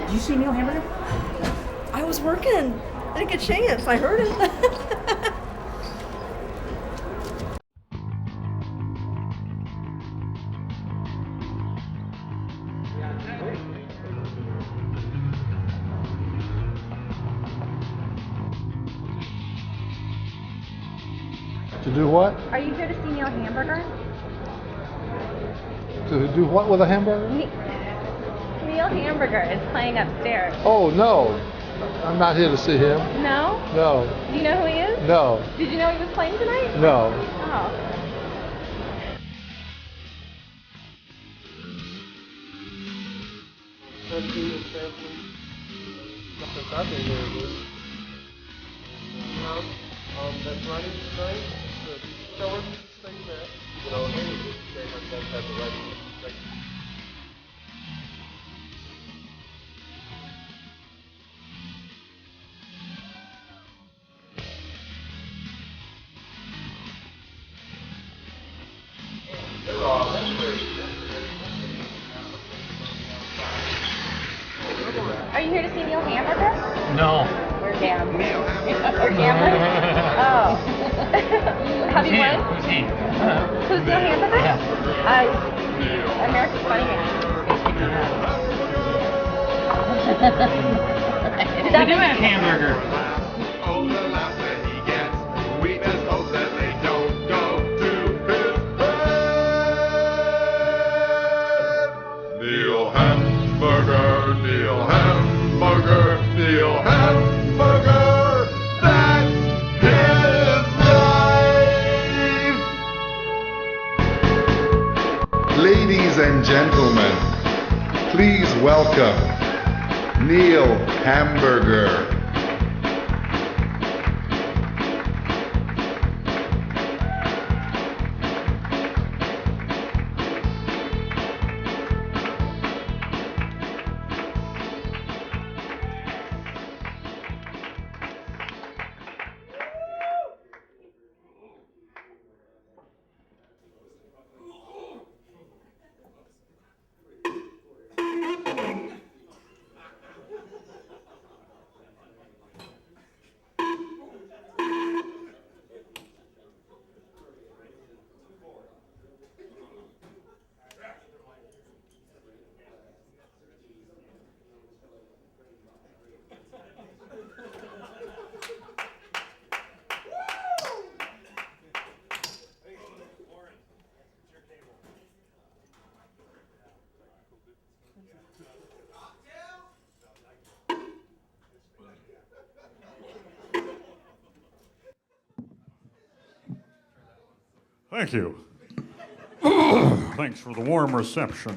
Did you see Neil Hamburger? I was working. I didn't get a chance. I heard it. To do what? Are you here to see Neil Hamburger? To do what with a hamburger? Neil Hamburger is playing upstairs. Oh, no. I'm not here to see him. No? No. Do you know who he is? No. Did you know he was playing tonight? No. Oh. That's running tonight. Tell her to stay there. You know, hey, they have the right to Are you here to see Neil Hamburger? No. We're gamblers. We're gamblers? Oh. Have you won? Who's he? Who's Neil Hamburger? Yeah. America's Funny Man. We do have Hamburger. Oh, the laugh that he gets. We just hope that they don't go to his head. Neil Hamburger, Neil Hamburger, Neil Hamburger. That's his life. Ladies and gentlemen, please welcome Neil Hamburger. Thank you. Thanks for the warm reception.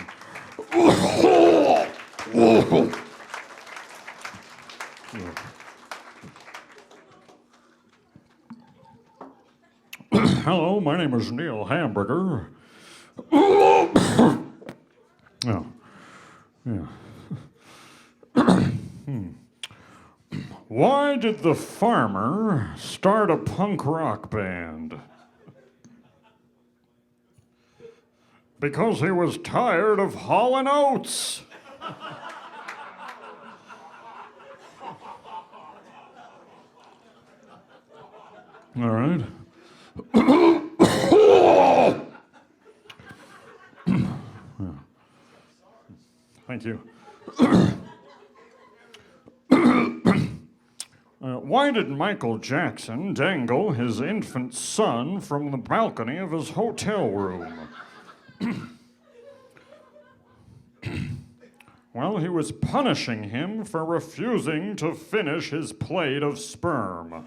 Hello, my name is Neil Hamburger. Oh, yeah. Why did the farmer start a punk rock band? Because he was tired of hauling oats. All right. Thank you. Why did Michael Jackson dangle his infant son from the balcony of his hotel room? Well, he was punishing him for refusing to finish his plate of sperm.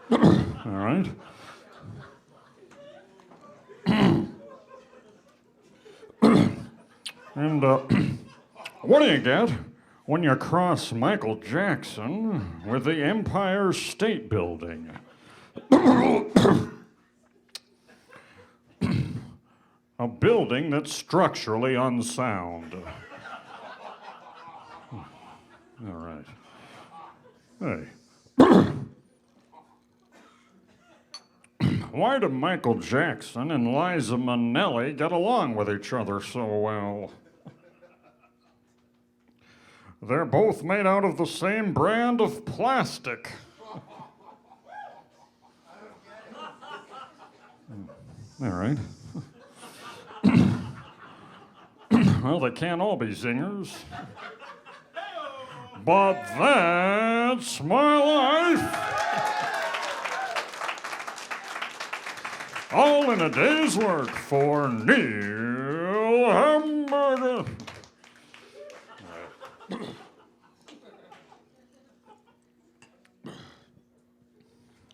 All right. And what do you get when you cross Michael Jackson with the Empire State Building? A building that's structurally unsound. All right. Hey. Why do Michael Jackson and Liza Minnelli get along with each other so well? They're both made out of the same brand of plastic. All right. Well, they can't all be zingers. But that's my life. All in a day's work for Neil Hamburger.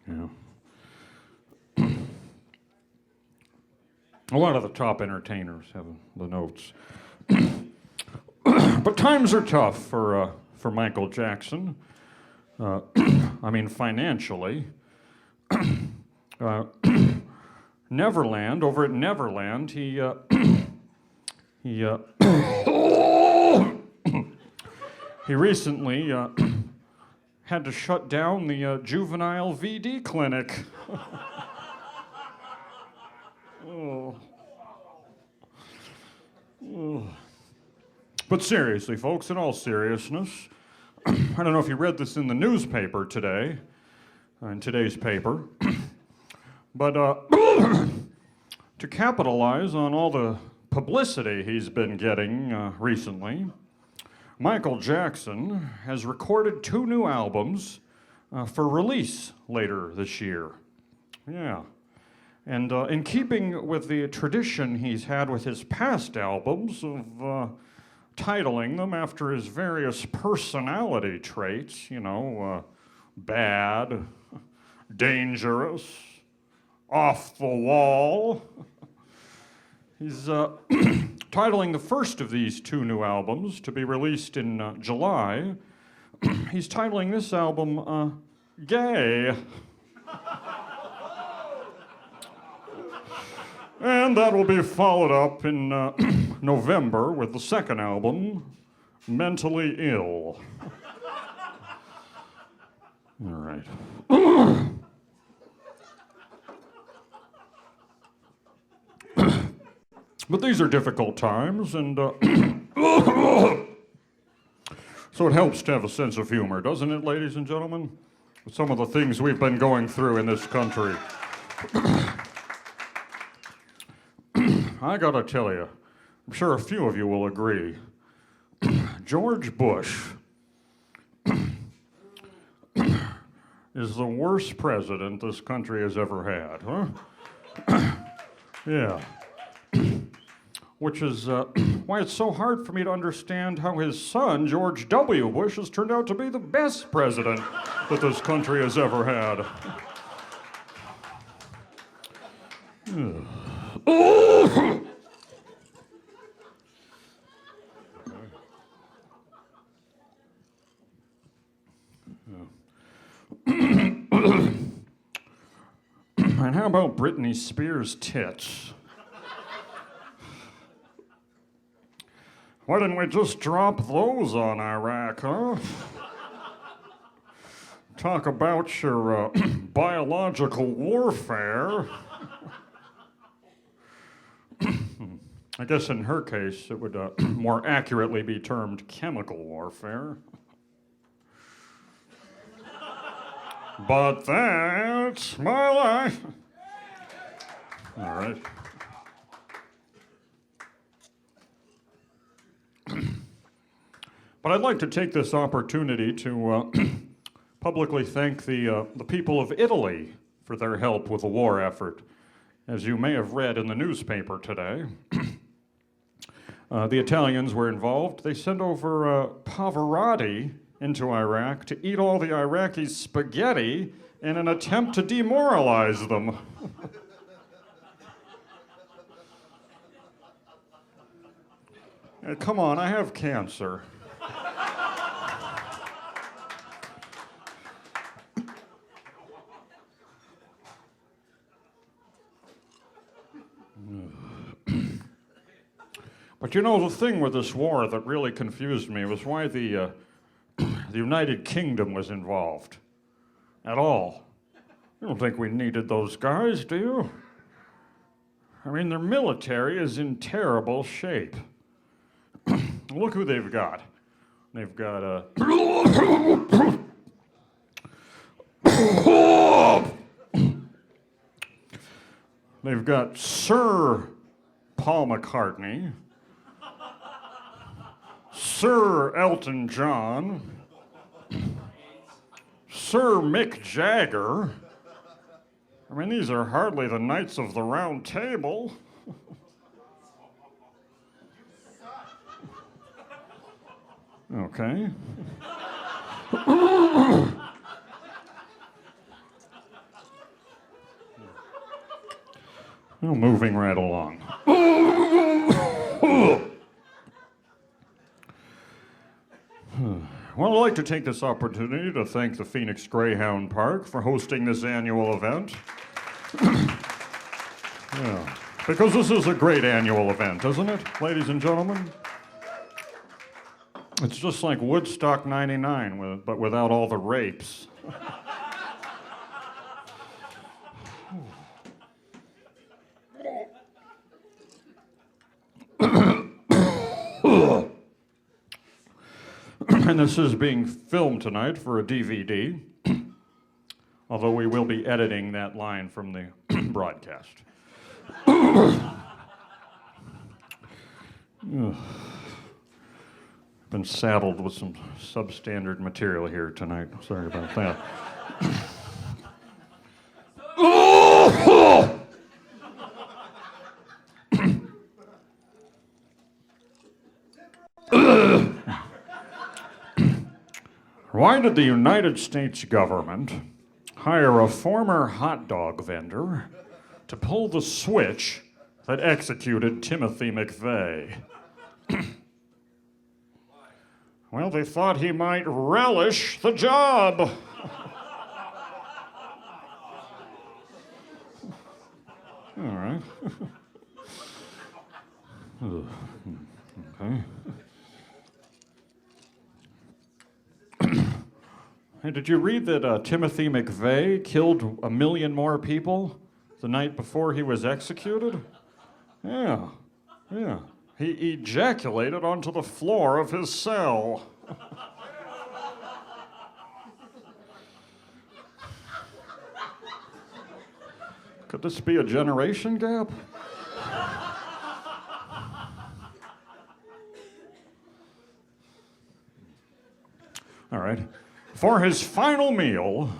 Yeah. A lot of the top entertainers have the notes. But times are tough for Michael Jackson. I mean, financially. Neverland, over at Neverland, he recently had to shut down the juvenile VD clinic. Oh. Oh. But seriously, folks, in all seriousness, I don't know if you read this in the newspaper today, in today's paper, but to capitalize on all the publicity he's been getting recently, Michael Jackson has recorded 2 new albums for release later this year. Yeah. And in keeping with the tradition he's had with his past albums of titling them after his various personality traits, you know, bad, dangerous, off the wall. He's titling the first of these 2 new albums to be released in July. He's titling this album Gay. And that will be followed up in November with the second album, Mentally Ill. All right. But these are difficult times, and so it helps to have a sense of humor, doesn't it, ladies and gentlemen? With some of the things we've been going through in this country. I gotta tell you, I'm sure a few of you will agree. George Bush is the worst president this country has ever had, huh? Yeah. Which is why it's so hard for me to understand how his son, George W. Bush, has turned out to be the best president that this country has ever had. And how about Britney Spears' tits? Why didn't we just drop those on Iraq, huh? Talk about your biological warfare. I guess in her case, it would more accurately be termed chemical warfare. But that's my life. All right. But I'd like to take this opportunity to publicly thank the people of Italy for their help with the war effort. As you may have read in the newspaper today, the Italians were involved. They sent over Pavarotti into Iraq to eat all the Iraqi spaghetti in an attempt to demoralize them. Come on, I have cancer. But you know, the thing with this war that really confused me was why the United Kingdom was involved at all. You don't think we needed those guys, do you? I mean, their military is in terrible shape. Look who they've got. They've got they've got Sir Paul McCartney, Sir Elton John, Sir Mick Jagger. I mean, these are hardly the Knights of the Round Table. Okay. Well, moving right along. Well, I'd like to take this opportunity to thank the Phoenix Greyhound Park for hosting this annual event. Yeah, because this is a great annual event, isn't it, ladies and gentlemen? It's just like Woodstock 99, but without all the rapes. And this is being filmed tonight for a DVD, although we will be editing that line from the broadcast. Been saddled with some substandard material here tonight. Sorry about that. Why did the United States government hire a former hot dog vendor to pull the switch that executed Timothy McVeigh? Well, they thought he might relish the job. All right. Okay. Hey, did you read that Timothy McVeigh killed 1 million more people the night before he was executed? Yeah. He ejaculated onto the floor of his cell. Could this be a generation gap? All right. For his final meal,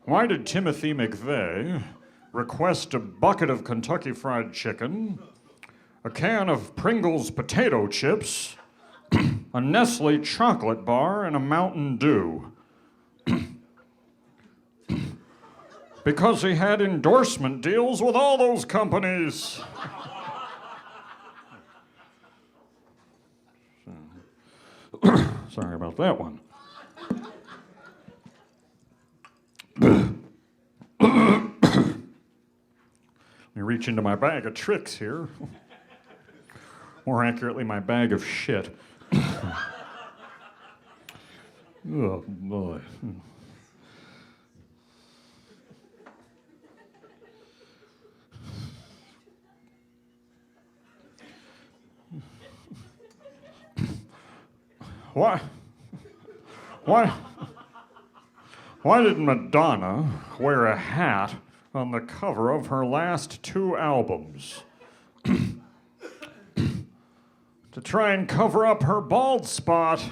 why did Timothy McVeigh request a bucket of Kentucky Fried Chicken, a can of Pringles potato chips, a Nestle chocolate bar, and a Mountain Dew? Because he had endorsement deals with all those companies. Sorry about that one. Let me reach into my bag of tricks here. More accurately, my bag of shit. Oh, boy. Why did Madonna wear a hat on the cover of her last 2 albums? To try and cover up her bald spot.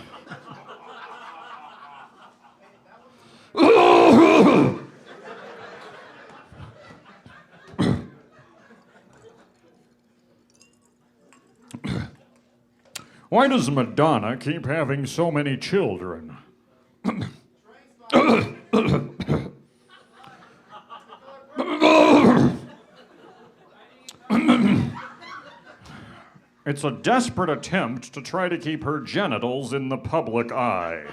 Why does Madonna keep having so many children? It's a desperate attempt to try to keep her genitals in the public eye.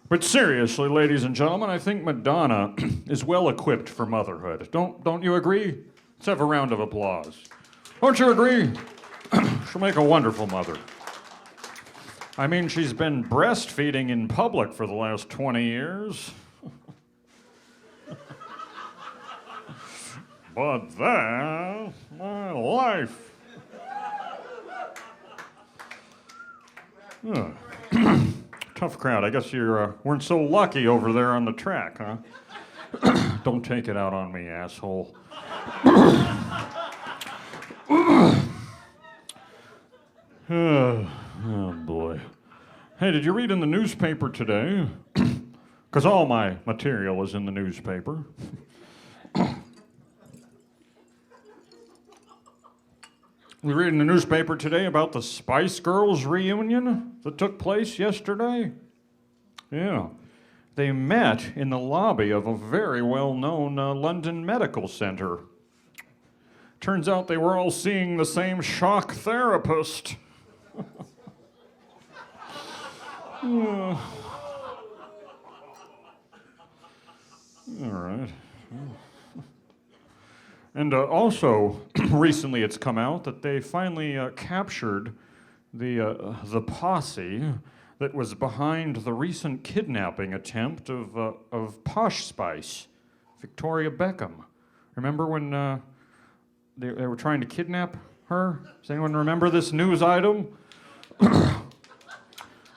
But seriously, ladies and gentlemen, I think Madonna is well equipped for motherhood. Don't you agree? Let's have a round of applause. Don't you agree? She'll make a wonderful mother. I mean, she's been breastfeeding in public for the last 20 years. But that's my life. Ugh. Tough crowd. I guess you weren't so lucky over there on the track, huh? Don't take it out on me, asshole. Oh, boy. Hey, did you read in the newspaper today? Because all my material is in the newspaper. We read in the newspaper today about the Spice Girls reunion that took place yesterday. Yeah. They met in the lobby of a very well-known London medical center. Turns out they were all seeing the same shock therapist. All right. And also, recently it's come out that they finally captured the posse that was behind the recent kidnapping attempt of Posh Spice, Victoria Beckham. Remember when they were trying to kidnap her? Does anyone remember this news item?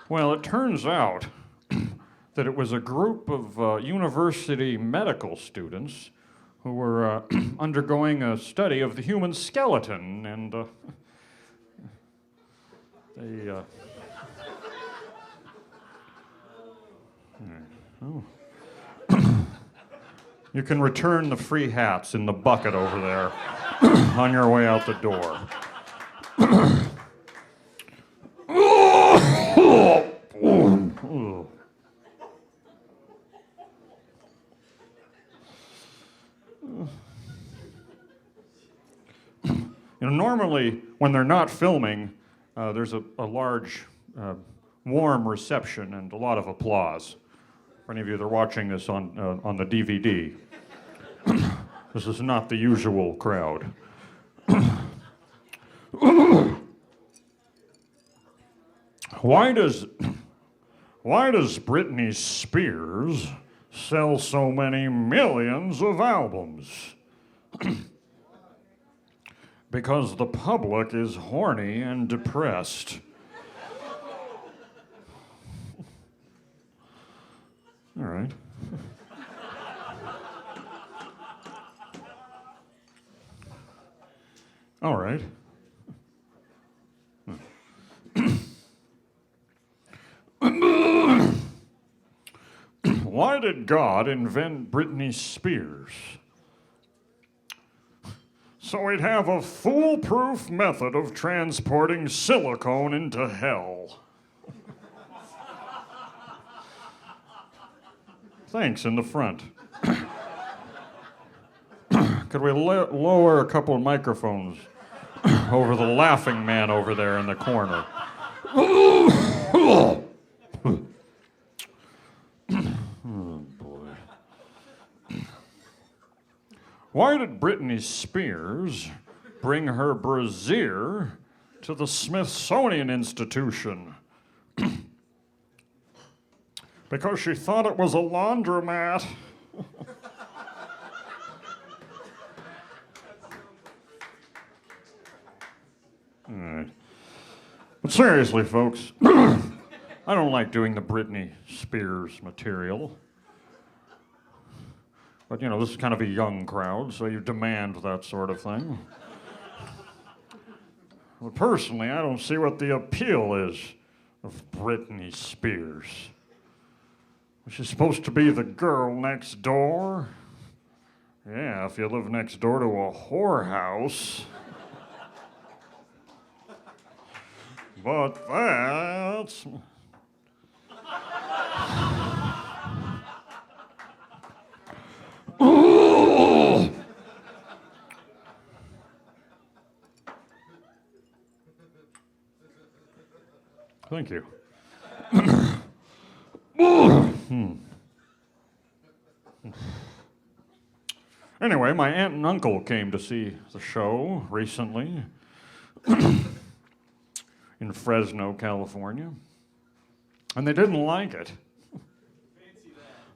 Well, it turns out that it was a group of university medical students who were undergoing a study of the human skeleton, and they... You can return the free hats in the bucket over there on your way out the door. You know, normally when they're not filming, there's a large, warm reception and a lot of applause. For any of you that are watching this on the DVD, this is not the usual crowd. Why does Britney Spears sell so many millions of albums? Because the public is horny and depressed. All right. All right. Why did God invent Britney Spears? So we'd have a foolproof method of transporting silicone into hell. Thanks, in the front. Could we lower a couple of microphones over the laughing man over there in the corner? Oh, boy. Why did Britney Spears bring her brassiere to the Smithsonian Institution? Because she thought it was a laundromat. All right. But seriously, folks, I don't like doing the Britney Spears material. But, you know, this is kind of a young crowd, so you demand that sort of thing. But personally, I don't see what the appeal is of Britney Spears. She's supposed to be the girl next door. Yeah, if you live next door to a whorehouse. But that's... Thank you. Anyway, my aunt and uncle came to see the show recently in Fresno, California, and they didn't like it.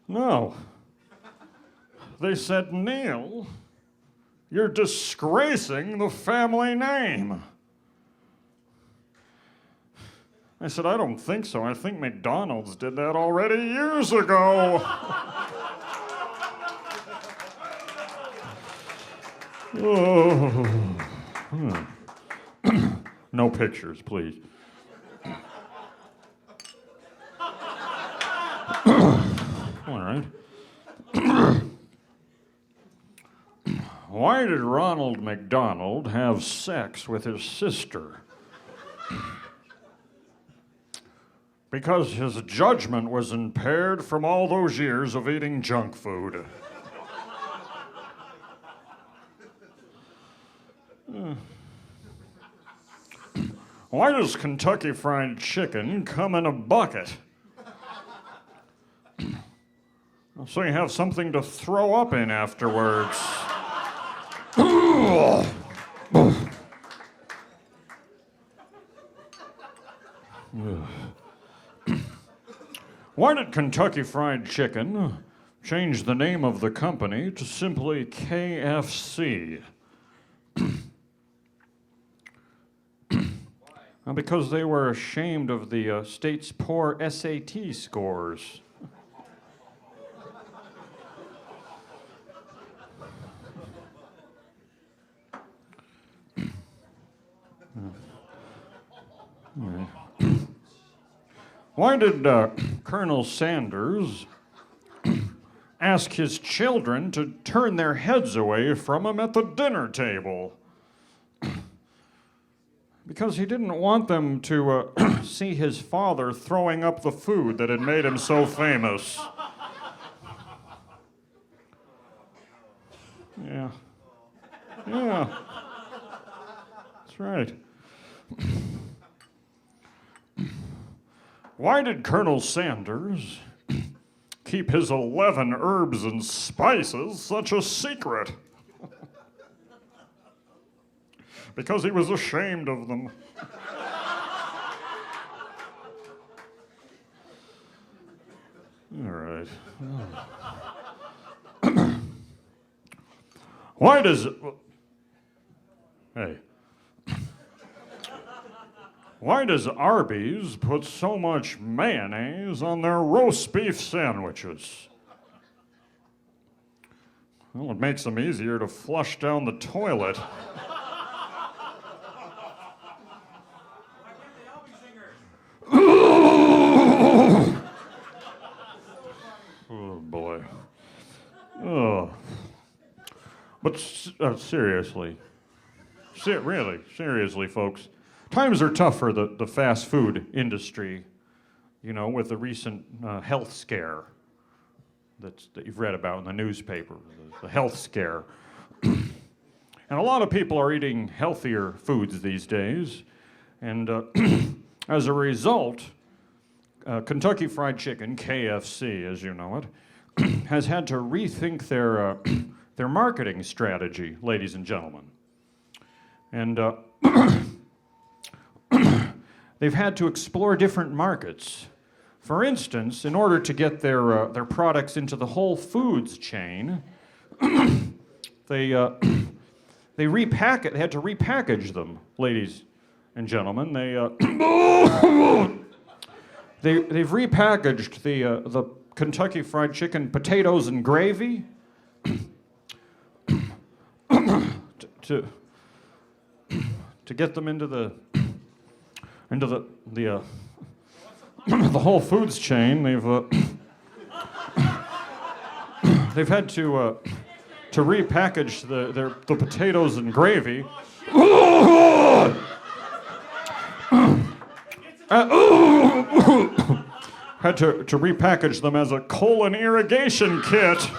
No. They said, Neil, You're disgracing the family name. I said, I don't think so. I think McDonald's did that already years ago. Oh. No pictures, please. All right. Why did Ronald McDonald have sex with his sister? Because his judgment was impaired from all those years of eating junk food. Why does Kentucky Fried Chicken come in a bucket? So you have something to throw up in afterwards. Why did Kentucky Fried Chicken change the name of the company to simply KFC? Because they were ashamed of the state's poor SAT scores. Why did Colonel Sanders ask his children to turn their heads away from him at the dinner table? Because he didn't want them to see his father throwing up the food that had made him so famous. Yeah. Yeah. That's right. Why did Colonel Sanders keep his 11 herbs and spices such a secret? Because he was ashamed of them. All right. Why does... Hey. Why does Arby's put so much mayonnaise on their roast beef sandwiches? Well, it makes them easier to flush down the toilet. Oh, boy. Oh. But seriously. Really, seriously, folks. Times are tough for the fast food industry, you know, with the recent health scare that you've read about in the newspaper, the health scare. And a lot of people are eating healthier foods these days. And as a result, Kentucky Fried Chicken, KFC as you know it, has had to rethink their marketing strategy, ladies and gentlemen. And they've had to explore different markets. For instance, in order to get their products into the Whole Foods chain, they had to repackage them, ladies and gentlemen. They've repackaged the Kentucky Fried Chicken potatoes and gravy to get them into the Whole Foods chain. They've had to repackage the potatoes and gravy. Had to repackage them as a colon irrigation kit.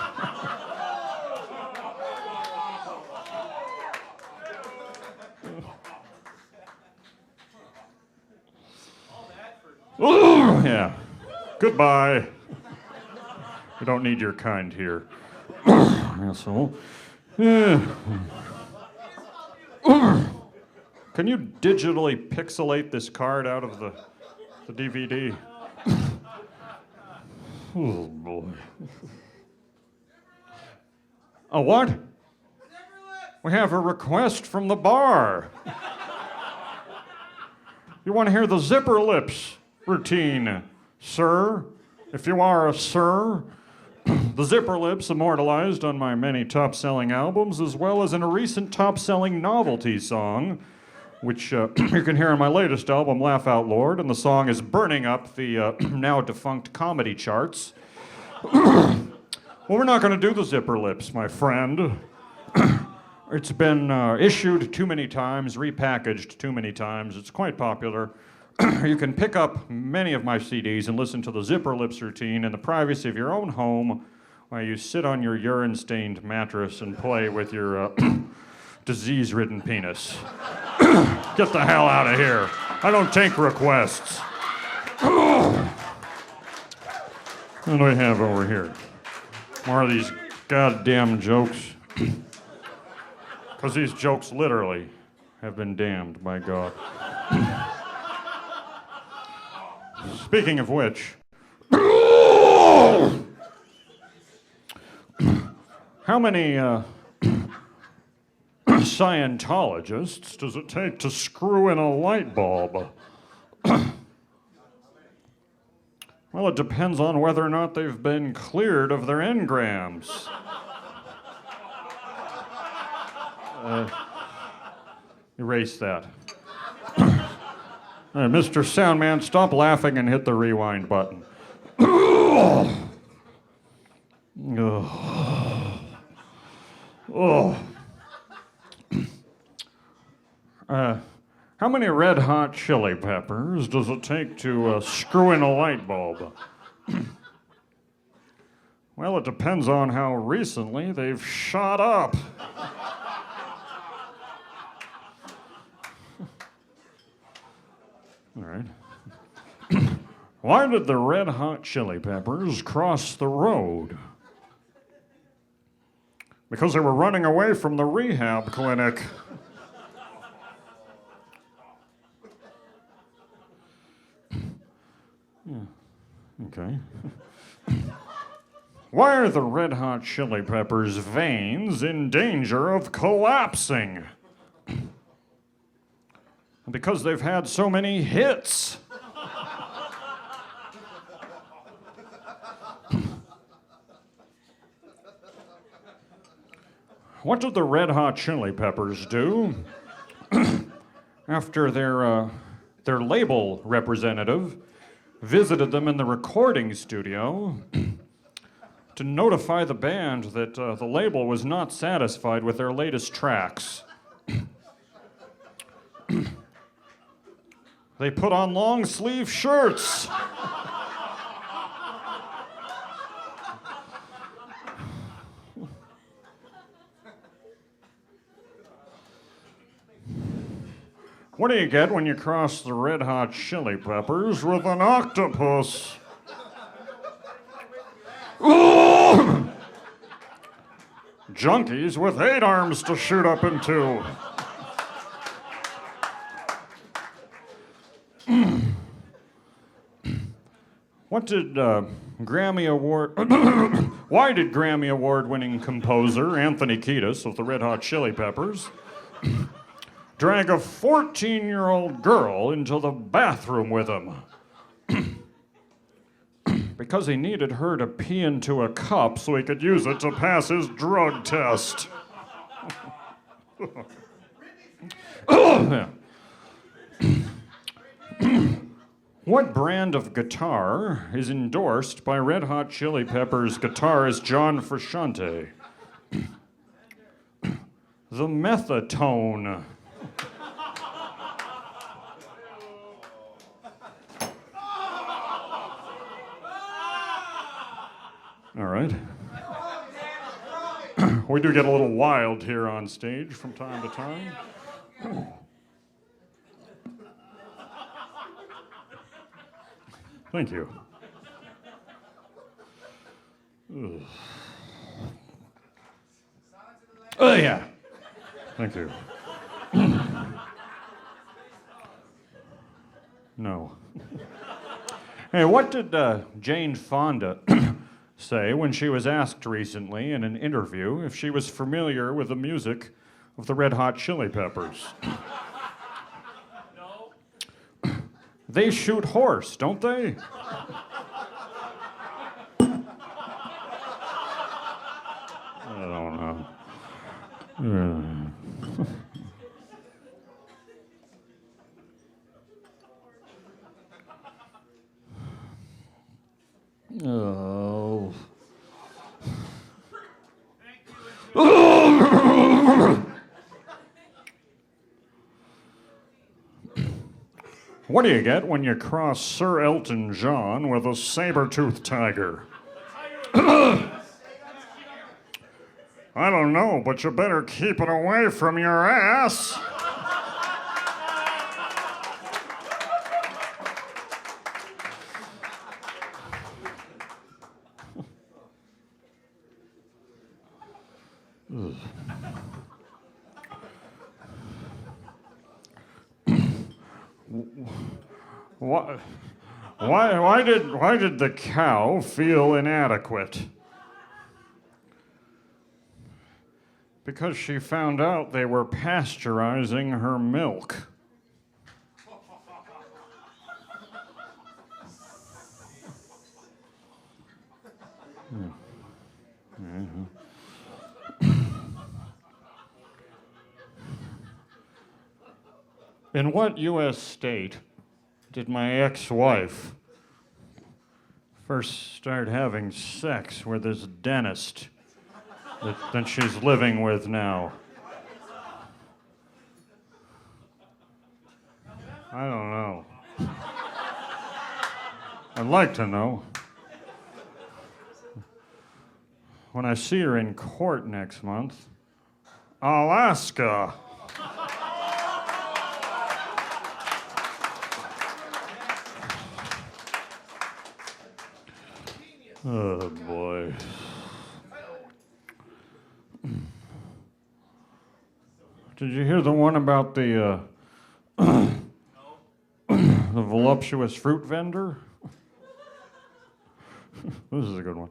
Yeah. Goodbye. We don't need your kind here. Asshole. Yeah. Can you digitally pixelate this card out of the DVD? Oh, boy. A what? We have a request from the bar. You want to hear the zipper lips routine, sir? If you are a sir. The zipper lips immortalized on my many top-selling albums, as well as in a recent top-selling novelty song, which you can hear on my latest album, Laugh Out Lord, and the song is burning up the now-defunct comedy charts. Well, we're not going to do the zipper lips, my friend. It's been issued too many times, repackaged too many times. It's quite popular. You can pick up many of my CDs and listen to the zipper lips routine in the privacy of your own home while you sit on your urine-stained mattress and play with your disease-ridden penis. Get the hell out of here. I don't take requests. What do we have over here? More of these goddamn jokes. Because these jokes literally have been damned by God. Speaking of which, how many Scientologists does it take to screw in a light bulb? Well, it depends on whether or not they've been cleared of their engrams. Erase that. Mr. Soundman, stop laughing and hit the rewind button. How many Red Hot Chili Peppers does it take to screw in a light bulb? Well, it depends on how recently they've shot up. All right. Why did the Red Hot Chili Peppers cross the road? Because they were running away from the rehab clinic. Yeah. Okay. Why are the Red Hot Chili Peppers' veins in danger of collapsing? Because they've had so many hits. What did the Red Hot Chili Peppers do after their label representative visited them in the recording studio to notify the band that the label was not satisfied with their latest tracks? They put on long-sleeve shirts. What do you get when you cross the Red Hot Chili Peppers with an octopus? Junkies with 8 arms to shoot up into. What did Grammy Award... Why did Grammy Award-winning composer Anthony Kiedis of the Red Hot Chili Peppers drag a 14-year-old girl into the bathroom with him? Because he needed her to pee into a cup so he could use it to pass his drug test. What brand of guitar is endorsed by Red Hot Chili Peppers guitarist John Frusciante? The Methatone. All right. We do get a little wild here on stage from time to time. Thank you. Ugh. Oh, yeah. Thank you. No. Hey, what did Jane Fonda say when she was asked recently in an interview if she was familiar with the music of the Red Hot Chili Peppers. They shoot horse, don't they? I don't know. Oh. What do you get when you cross Sir Elton John with a saber-toothed tiger? I don't know, but you better keep it away from your ass. Why did the cow feel inadequate? Because she found out they were pasteurizing her milk. In what U.S. state did my ex-wife first start having sex with this dentist that she's living with now? I don't know. I'd like to know. When I see her in court next month, Alaska. Oh, boy. Did you hear the one about the voluptuous fruit vendor? This is a good one.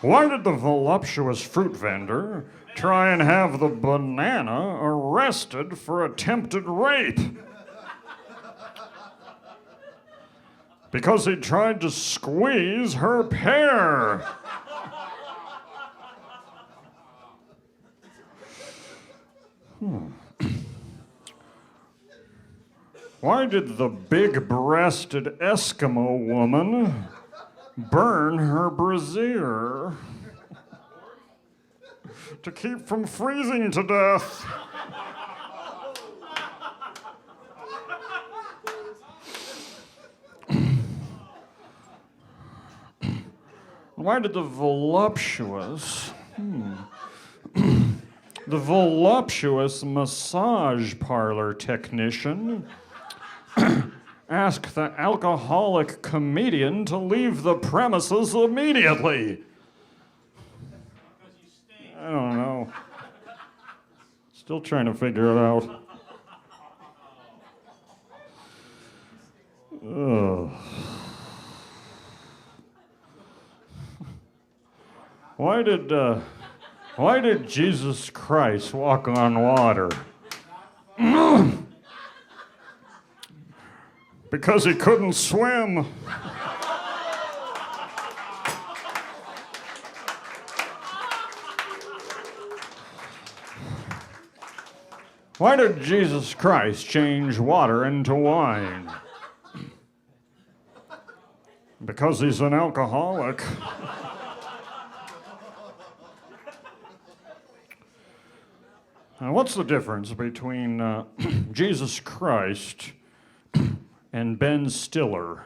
Why did the voluptuous fruit vendor try and have the banana arrested for attempted rape? Because he tried to squeeze her pear. Why did the big-breasted Eskimo woman burn her brassiere to keep from freezing to death? Why did the voluptuous massage parlor technician ask the alcoholic comedian to leave the premises immediately? I don't know. Still trying to figure it out. Ugh. Why did Jesus Christ walk on water? Because he couldn't swim. Why did Jesus Christ change water into wine? Because he's an alcoholic. Now, what's the difference between Jesus Christ and Ben Stiller?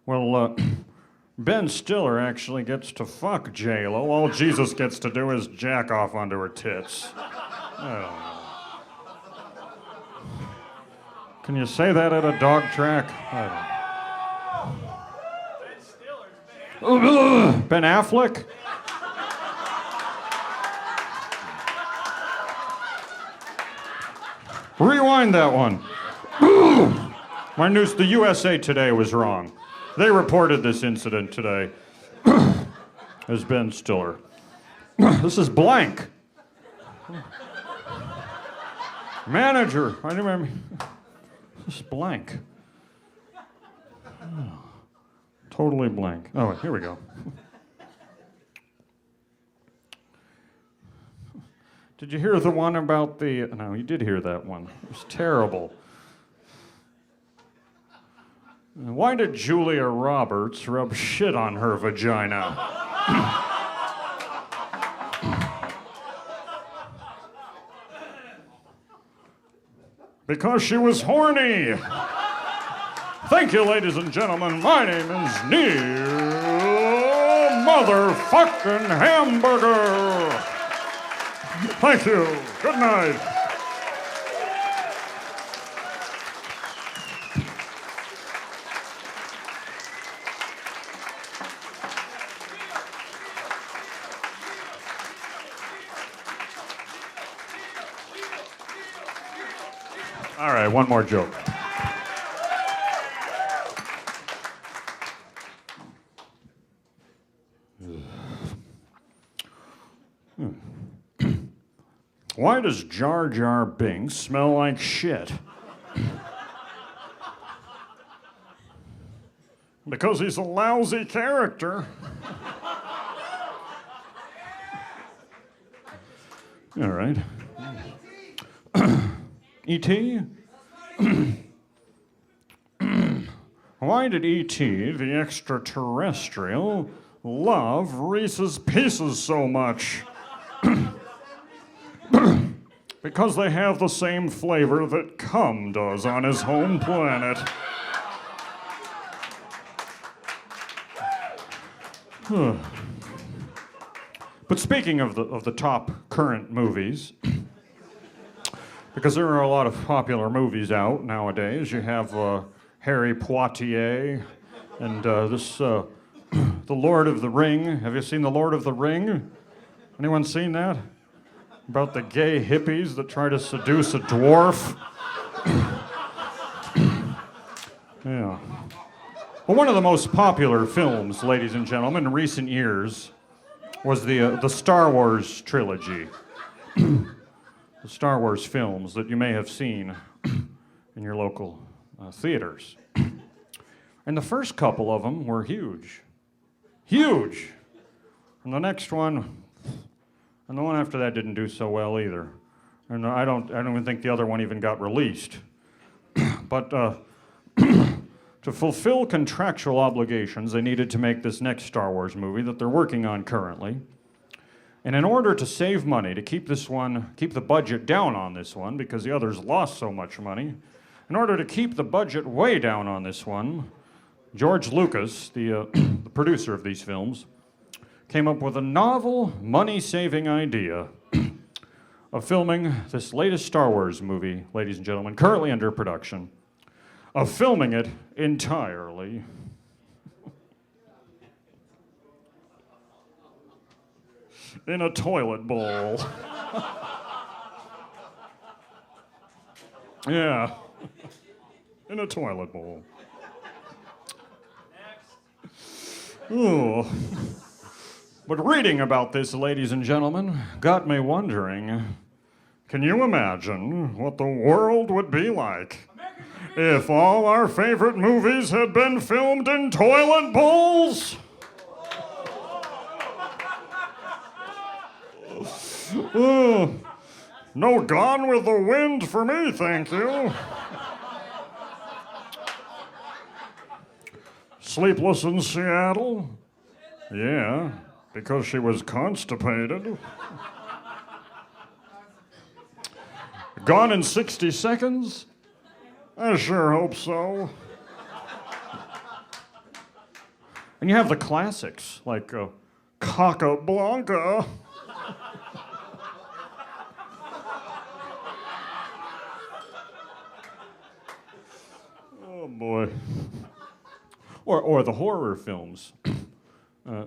Well, Ben Stiller actually gets to fuck J-Lo. All Jesus gets to do is jack off onto her tits. I don't know. Can you say that at a dog track? I don't know. Ben Affleck? Rewind that one. The USA Today was wrong. They reported this incident today. as Ben Stiller. This is blank. Manager. I remember. This is blank. Totally blank. Oh, here we go. Did you hear the one about the... No, you did hear that one. It was terrible. Why did Julia Roberts rub shit on her vagina? Because she was horny. Thank you, ladies and gentlemen. My name is Neil Motherfucking Hamburger. Thank you. Good night. All right, one more joke. Why does Jar Jar Binks smell like shit? Because he's a lousy character. All right. E.T.? Why did E.T., the extraterrestrial, love Reese's Pieces so much? Because they have the same flavor that cum does on his home planet. But speaking of the top current movies, because there are a lot of popular movies out nowadays. You have Harry Poitier and The Lord of the Ring. Have you seen The Lord of the Ring? Anyone seen that? About the gay hippies that try to seduce a dwarf? Yeah. Well, one of the most popular films, ladies and gentlemen, in recent years was the Star Wars trilogy. The Star Wars films that you may have seen in your local theaters. And the first couple of them were huge. Huge! And the next one, and the one after that didn't do so well either. And I don't even think the other one even got released. But to fulfill contractual obligations, they needed to make this next Star Wars movie that they're working on currently. And in order to save money, to keep the budget down on this one, because the others lost so much money, in order to keep the budget way down on this one, George Lucas, the producer of these films, came up with a novel, money-saving idea of filming this latest Star Wars movie, ladies and gentlemen, currently under production, of filming it entirely in a toilet bowl. Yeah, in a toilet bowl. Ooh. But reading about this, ladies and gentlemen, got me wondering, can you imagine what the world would be like if all our favorite movies had been filmed in toilet bowls? No Gone with the Wind for me, thank you. Sleepless in Seattle? Yeah, because she was constipated. Gone in 60 Seconds? I sure hope so. And you have the classics, like Caca Blanca. Oh, boy. Or the horror films.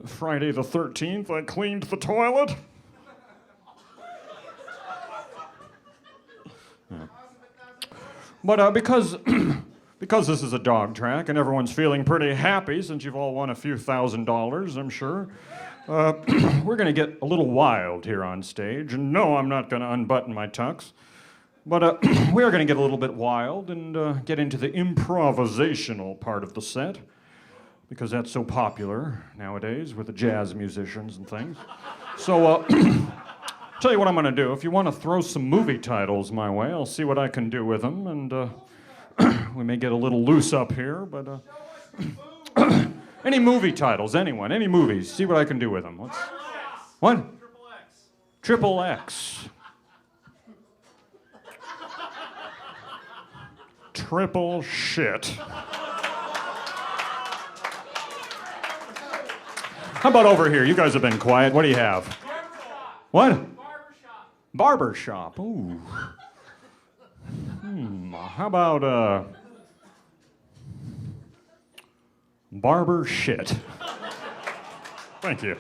Friday the 13th, I cleaned the toilet. Yeah. But because this is a dog track and everyone's feeling pretty happy since you've all won a few $1,000s, I'm sure, We're going to get a little wild here on stage. And no, I'm not going to unbutton my tux. But we are going to get a little bit wild and get into the improvisational part of the set, because that's so popular nowadays with the jazz musicians and things. So, tell you what I'm going to do. If you want to throw some movie titles my way, I'll see what I can do with them. And we may get a little loose up here, but any movie titles, anyone, any movies, see what I can do with them. Let's... What? Triple X. Triple shit. How about over here? You guys have been quiet. What do you have? What? Barbershop. Ooh. How about barber shit? Thank you.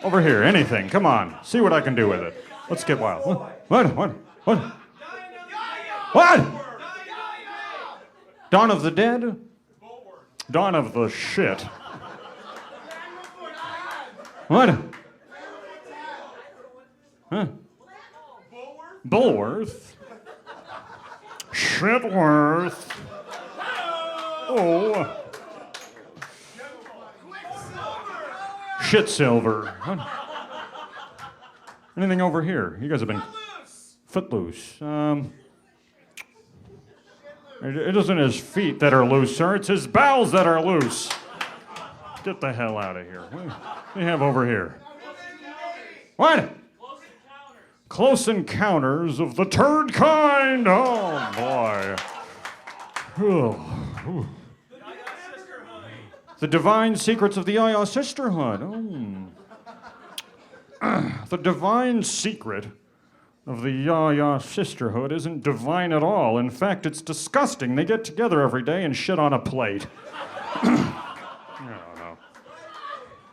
Over here, anything. Come on. See what I can do with it. Let's get wild. What? What? Dawn of the Dead? Dawn of the shit. What? Huh? Bulworth? Shitworth? Oh. Shit silver. What? Anything over here? You guys have been... Footloose. It isn't his feet that are loose, sir. It's his bowels that are loose. Get the hell out of here. What do you have over here? What? Close Encounters of the Third Kind. Oh, boy. Ooh. The Divine Secrets of the Yaya Sisterhood. Oh. The divine secret of the Yaya Sisterhood isn't divine at all. In fact, it's disgusting. They get together every day and shit on a plate. I don't know.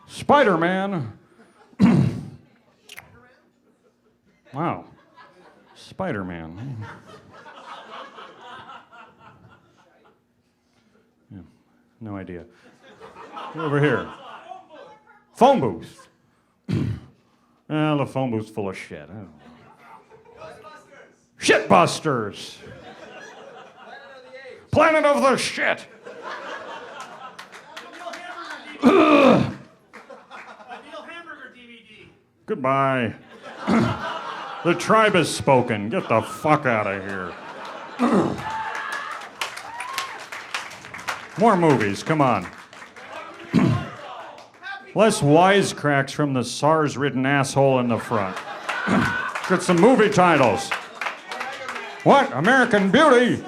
Spider-Man. Wow. Spider-Man. Yeah, no idea. Over here. Phone booth. Well, the phone booth's full of shit. I don't know. Shitbusters. Planet of the Shit. Hamburger DVD. Goodbye. The tribe has spoken. Get the fuck out of here. More movies, come on. Less wisecracks from the SARS-ridden asshole in the front. Get some movie titles. What? American Beauty?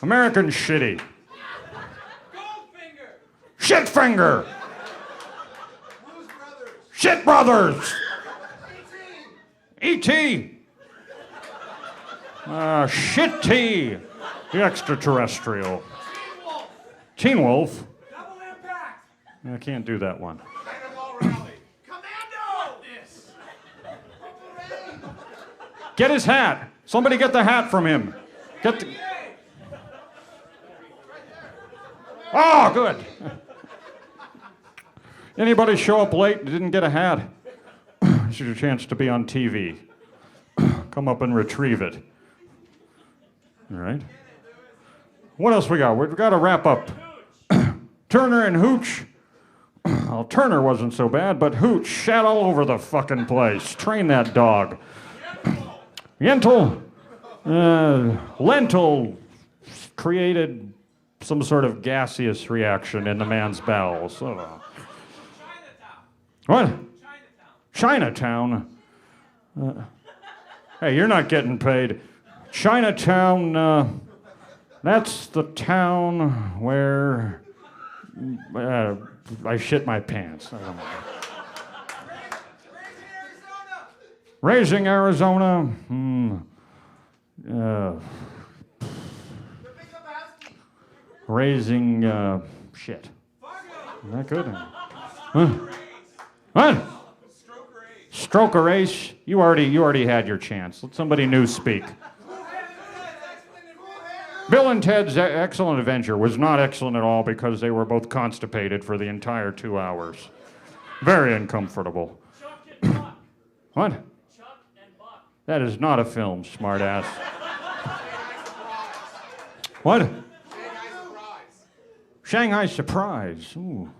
American Shitty. Shitfinger. Shit Brothers. E.T. Shit T. The extraterrestrial. Teen Wolf. I can't do that one. Get his hat. Somebody get the hat from him. Get the... Oh, good. Anybody show up late and didn't get a hat? This is your chance to be on TV. Come up and retrieve it. All right. What else we got? We've got to wrap up. Turner and Hooch. Well, Turner wasn't so bad, but Hooch shat all over the fucking place. Train that dog. Yentl, Lentil created some sort of gaseous reaction in the man's bowels. What? Chinatown? Hey, you're not getting paid. Chinatown, that's the town where I shit my pants. I don't know. Raising Arizona. Raising shit. Isn't that good? Huh? What? Stroke a race. You already had your chance. Let somebody new speak. Bill and Ted's Excellent Adventure was not excellent at all because they were both constipated for the entire 2 hours. Very uncomfortable. What? That is not a film, smartass. What? Shanghai Surprise. Ooh.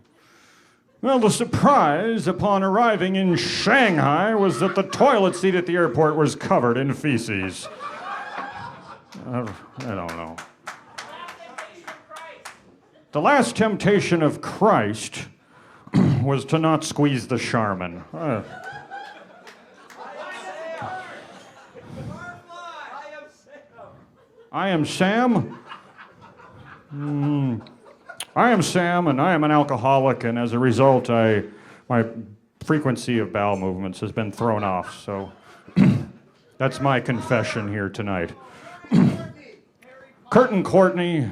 Well, the surprise upon arriving in Shanghai was that the toilet seat at the airport was covered in feces. I don't know. The last temptation of Christ was to not squeeze the Charmin. I am Sam. I am Sam, and I am an alcoholic, and as a result, my frequency of bowel movements has been thrown off. So that's my confession here tonight. Kurt and Courtney.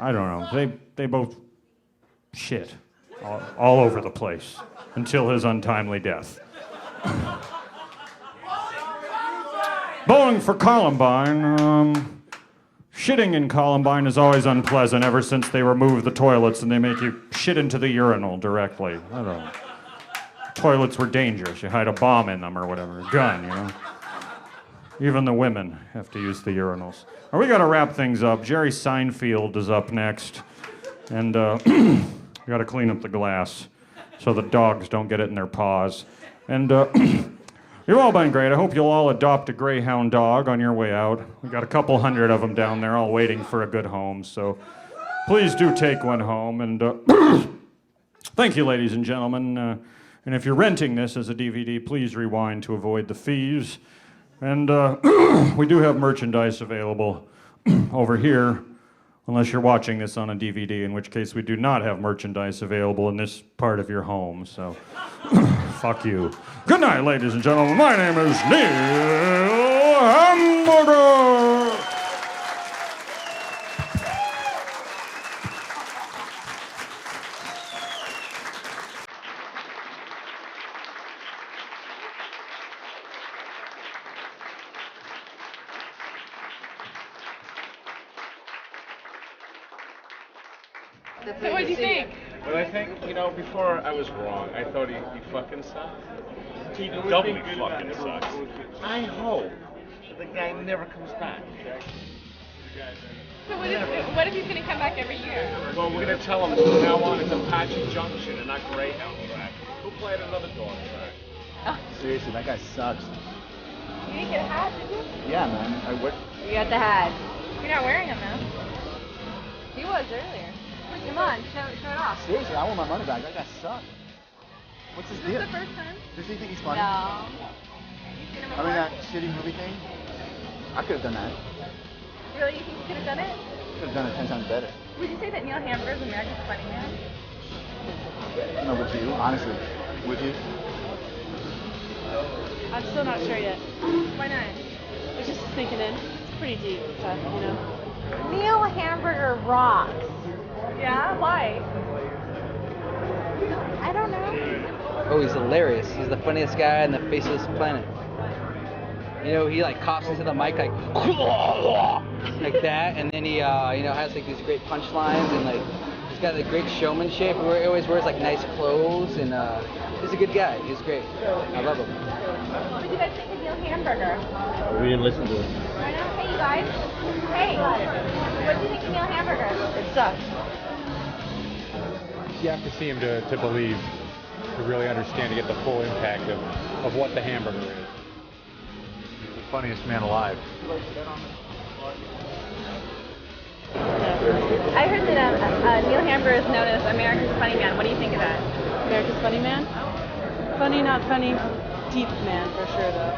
I don't know. They both shit all over the place until his untimely death. Bowling for Columbine. Shitting in Columbine is always unpleasant ever since they removed the toilets and they make you shit into the urinal directly. I don't know. Toilets were dangerous. You hide a bomb in them or whatever, a gun, you know. Even the women have to use the urinals. We got to wrap things up. Jerry Seinfeld is up next. And we got to clean up the glass so the dogs don't get it in their paws. And you've all been great. I hope you'll all adopt a Greyhound dog on your way out. We got a couple hundred of them down there all waiting for a good home. So please do take one home. And thank you, ladies and gentlemen. And if you're renting this as a DVD, please rewind to avoid the fees. And we do have merchandise available over here, unless you're watching this on a DVD, in which case we do not have merchandise available in this part of your home. So, fuck you. Good night, ladies and gentlemen. My name is Neil Hamburger. So what do you think? Well, I think, before I was wrong. I thought he fucking sucked. He doubly fucking sucks. I hope the guy never comes back. So what if he's going to come back every year? Well, we're going to tell him from now on it's Apache Junction and not Greyhound track. Who played another dog track? Oh. Seriously, that guy sucks. You didn't get a hat, did you? Yeah, man. You got the hat. You're not wearing them, though. He was earlier. Come on, show it off. Seriously, I want my money back. That guy sucks. What's his Is deal? this the first time? Does he think he's funny? No. You've seen him before? That shitty movie thing? I could have done that. Really? You think you could have done it? Could have done it 10 times better. Would you say that Neil Hamburger is America's Funny Man? No, would you? Honestly. Would you? I'm still not sure yet. Why not? It's just sinking in. It's pretty deep stuff, Neil Hamburger rocks. Yeah? Why? I don't know. Oh, he's hilarious. He's the funniest guy on the face of this planet. He like coughs into the mic like that, and then he has like these great punchlines, and like he's got a great showmanship. He always wears like nice clothes, and he's a good guy. He's great. I love him. What did you guys think of Neil Hamburger? We didn't listen to it. I know. Hey, you guys. Hey. What did you think of Neil Hamburger? It sucks. You have to see him to believe, to really understand, to get the full impact of what the hamburger is. He's the funniest man alive. I heard that Neil Hamburger is known as America's Funny Man. What do you think of that? America's Funny Man? Funny, not funny. Deep man, for sure, though.